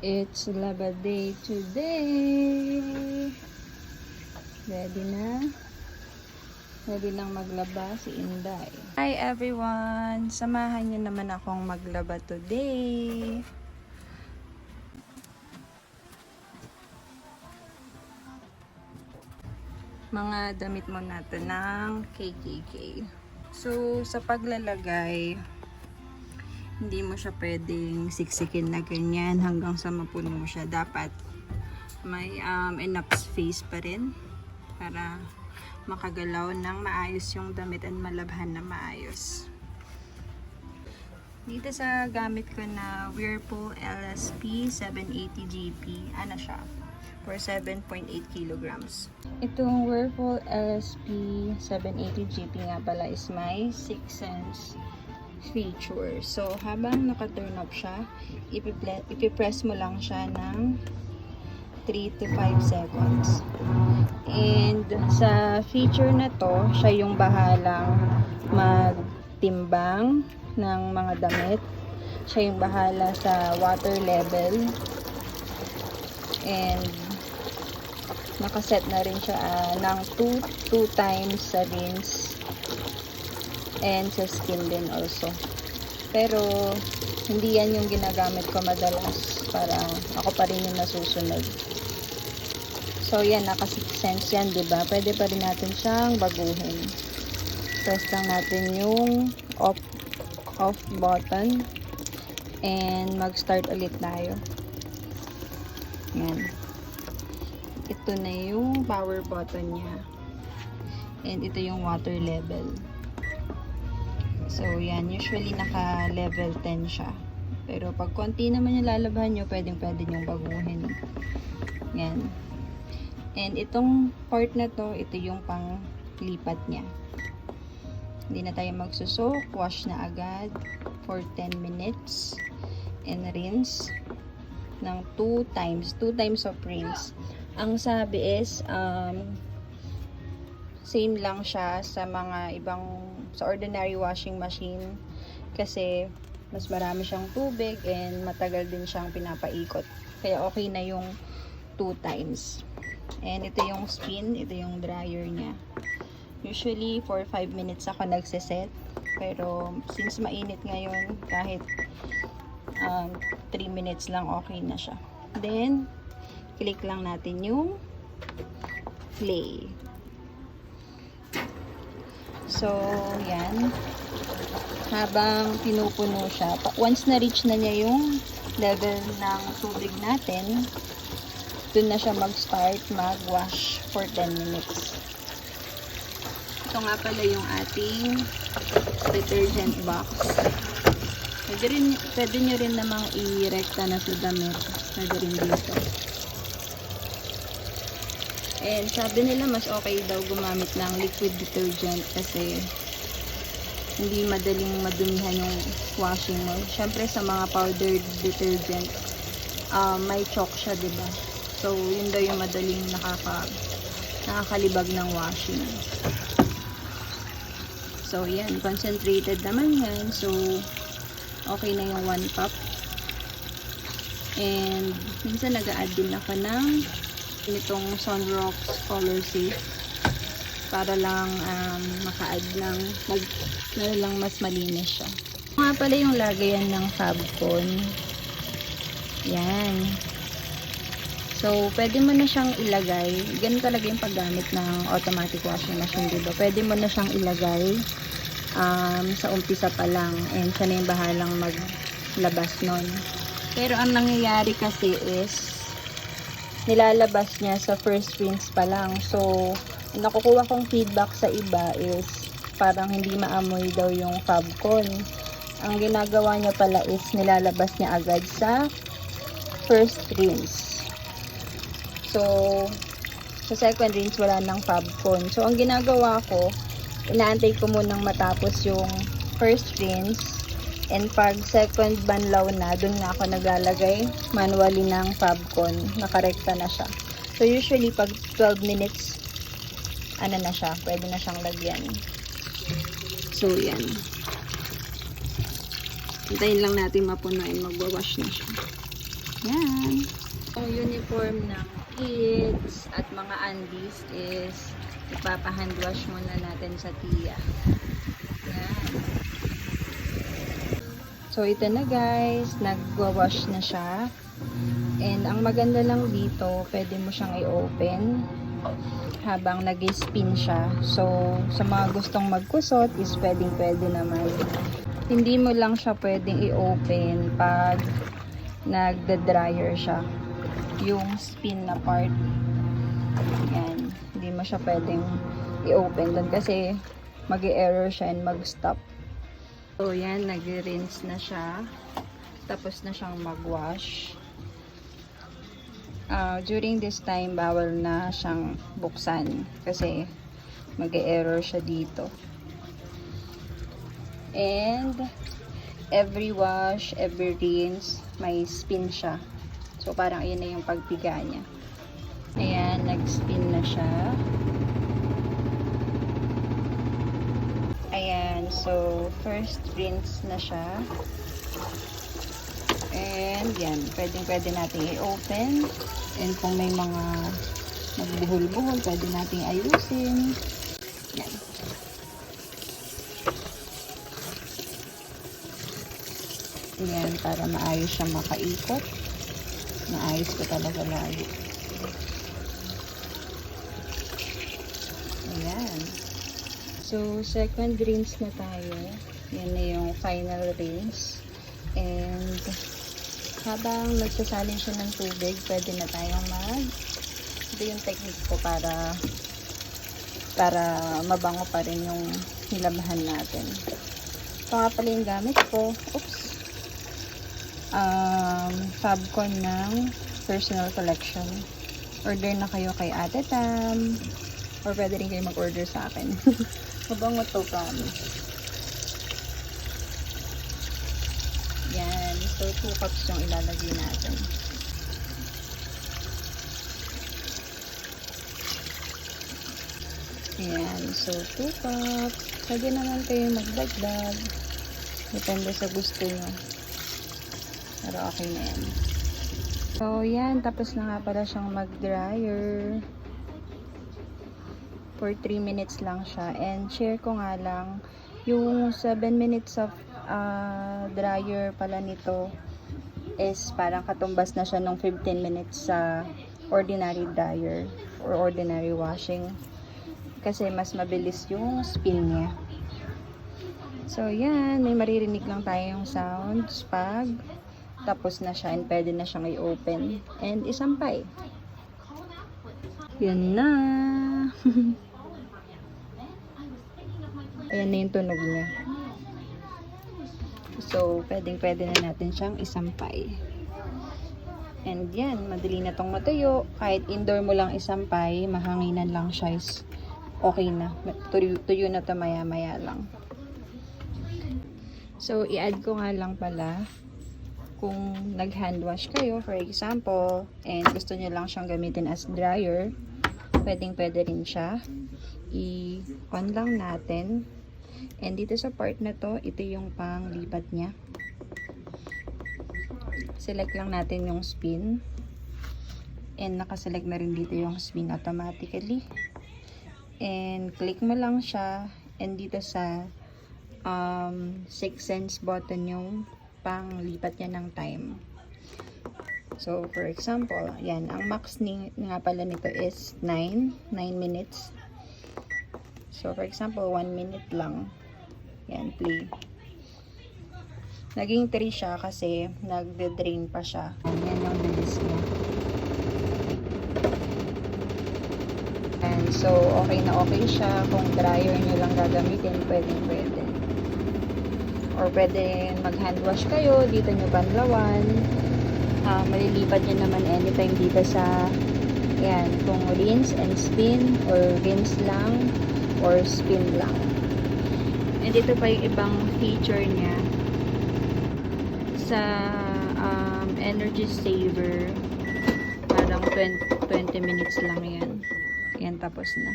It's Laba Day today. Ready na? Ready nang maglaba si Inday. Hi everyone! Samahan niyo naman akong maglaba today. Mga damit mo natin ng KKK. So, sa paglalagay, hindi mo siya pwedeng siksikin na ganyan hanggang sa mapuno siya. Dapat may enough space pa rin para makagalaw ng maayos yung damit at malabhan na maayos. Dito sa gamit ko na Whirlpool LSP 780 GP, ano siya? For 7.8 kilograms. Itong Whirlpool LSP 780 GP nga pala is my 6 sense feature. So, habang naka-turn up siya, ipipress mo lang siya ng 3 to 5 seconds. And sa feature na to, siya yung bahalang magtimbang ng mga damit. Siya yung bahala sa water level. And nakaset na rin siya ng 2 times sa rinse and sa skin din also. Pero hindi yan yung ginagamit ko madalas, para ako pa rin yung nasusunod. So yan, naka 6 cents yan, diba? Pwede pa rin natin siyang baguhin. Press lang natin yung off button and mag start ulit tayo. Yan. Ito na yung power button niya. And ito yung water level. So, yan. Usually, naka level 10 siya. Pero, pag konti naman yung lalabahan nyo, pwede nyo baguhin. Yan. And, itong part na to, ito yung pang lipat niya. Hindi na tayo magsusok. Wash na agad for 10 minutes. And rinse ng 2 times. 2 times of rinse. Ang sabi is, same lang siya sa mga ibang, sa ordinary washing machine, kasi mas marami siyang tubig and matagal din siyang pinapaikot, kaya okay na yung 2 times. And ito yung spin, ito yung dryer niya. Usually for 5 minutes ako nagsiset, pero since mainit ngayon, kahit 3 minutes lang okay na siya. Then click lang natin yung play. So, yan. Habang pinupuno siya, once na-reach na niya yung level ng tubig natin, dun na siya mag-start mag-wash for 10 minutes. Ito nga pala yung ating detergent box. Pwede nyo rin namang i-rekta na sa damit. Pwede rin dito. And sabi nila mas okay daw gumamit ng liquid detergent kasi hindi madaling madumihan yung washing mo. Syempre sa mga powdered detergent, may chalk siya, diba? So, yun daw yung madaling nakakalibag ng washing. So, yan. Concentrated naman yan. So, okay na yung 1 cup. And minsan nag-a-add din ako ng itong Sunrocks Color Safe para lang maka-add ng mas malinis siya. Nga pala yung lagayan ng Fabcon. Yan. So, pwede mo na siyang ilagay. Ganun talaga yung paggamit ng automatic washing machine, diba? Pwede mo na siyang ilagay sa umpisa pa lang, and siya na yung bahalang maglabas nun. Pero ang nangyayari kasi is nilalabas niya sa first rinse pa lang. So, nakukuha kong feedback sa iba is parang hindi maamoy daw yung Fabcon. Ang ginagawa niya pala is nilalabas niya agad sa first rinse. So, sa second rinse wala nang Fabcon. So, ang ginagawa ko, inaantay ko munang matapos yung first rinse. And pag second banlaw na, dun nga ako naglalagay manually ng Fabcon. Nakarekta na siya. So, usually, pag 12 minutes, ano na siya, pwede na siyang lagyan. So, yan. Hintayin lang natin mapuno and magwawash na siya. Yan. Ang uniform ng kids at mga undies is ipapa-hand wash muna natin sa tiya. Yan. So, ito na guys. Nagwa-wash na siya. And ang maganda lang dito, pwede mo siyang i-open habang nag-spin siya. So, sa mga gustong magkusot is pwedeng-pwede naman. Hindi mo lang siya pwedeng i-open pag nagda-dryer siya. Yung spin na part. Yan. Hindi mo siya pwedeng i-open doon kasi mag-error siya and mag-stop. So, yan. Nag-rinse na siya. Tapos na siyang mag-wash. During this time, bawal na siyang buksan kasi mag-error siya dito. And every wash, every rinse, may spin siya. So, parang yun na yung pagpiga niya. Ayan, nag-spin na siya. Ayan, so, first rinse na siya. And, yan, pwede natin i-open. And kung may mga magbuhol-buhol, pwede natin ayusin. Yan. Yan, para maayos siya makaikot. Maayos ko talaga lagi. Ayan. So, second rinse na tayo. Yan na yung final rinse. And, habang nagsasalin siya ng tubig, pwede na tayong ito yung technique ko para mabango pa rin yung nilabahan natin. Ito nga pala yung gamit ko. Oops. Fabcon ng personal collection. Order na kayo kay Ate Tam. Or pwede rin kayo mag-order sa akin. Mabango to, promise. Yan. So, 2 cups yung ilalagay natin. Yan. So, 2 cups. Pwede naman kayo magdagdag. Depende sa gusto nyo. Pero okay na yan. So, yan. Tapos na nga pala siyang mag-dryer. For 3 minutes lang siya. And share ko nga lang yung 7 minutes of dryer pala nito is parang katumbas na siya ng 15 minutes sa ordinary dryer or ordinary washing kasi mas mabilis yung spin niya. So yan, may maririnig lang tayong sounds pag tapos na siya and pwede na siyang i-open and isampay. Yan na. Ayan na yung tunog niya. So, pwede na natin siyang isampay. And yan, madali na tong matuyo. Kahit indoor mo lang isampay, mahanginan lang siya is okay na. Tuyo na to maya-maya lang. So, i-add ko nga lang pala kung nag-hand wash kayo, for example, and gusto nyo lang siyang gamitin as dryer, pwede rin siya. I-on lang natin. And dito sa part na to, ito yung panglipat niya. Select lang natin yung spin. And nakaselect na rin dito yung spin automatically. And click mo lang siya. And dito sa 6 cents button yung panglipat niya ng time. So, for example, yan. Ang max nga pala nito is 9 minutes. So, for example, 1 minute lang. Yan, play. Naging 3 siya kasi nagde-drain pa siya. Yan yung bilis niya. And so, okay na okay siya. Kung dryer nyo lang gagamitin, pwede. Or pwede mag-hand wash kayo. Dito nyo banlawan. Malilipat nyo naman anytime dito sa yan, kung rinse and spin or rinse lang or spin lang. And ito pa yung ibang feature niya sa energy saver, parang 20 minutes lang yan. Yan, tapos na.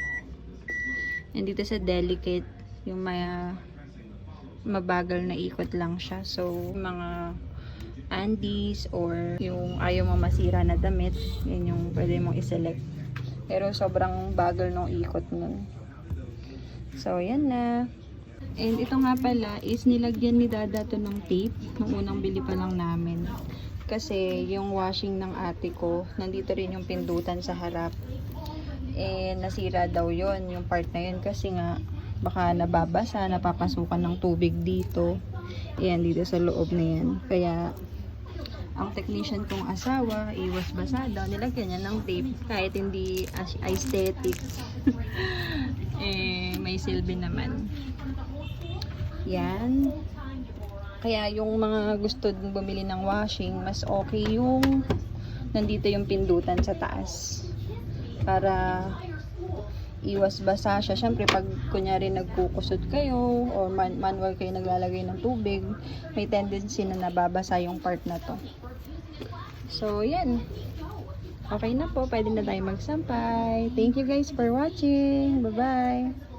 And dito sa delicate, yung mabagal na ikot lang siya. So, mga undies or yung ayaw mo masira na damit, yun yung pwede mong i-select. Pero sobrang bagal nung ikot nun. So, yan na. And ito nga pala is nilagyan ni Dada to ng tape nung unang bili pa lang namin. Kasi yung washing ng ate ko, nandito rin yung pindutan sa harap. Eh, nasira daw yon yung part na yun kasi nga baka nababasa, napapasukan ng tubig dito. Ayan, dito sa loob na yan. Kaya, ang technician kong asawa, iwas basa daw, nilagyan niya ng tape kahit hindi aesthetic. Eh, may silbi naman. Yan. Kaya yung mga gusto bumili ng washing, mas okay yung nandito yung pindutan sa taas. Para iwas basa siya. Siyempre, pag kunyari nagkukusot kayo or manual kayo naglalagay ng tubig, may tendency na nababasa yung part na to. So, yan. Okay na po. Pwede na tayo magsampay. Thank you guys for watching. Bye-bye.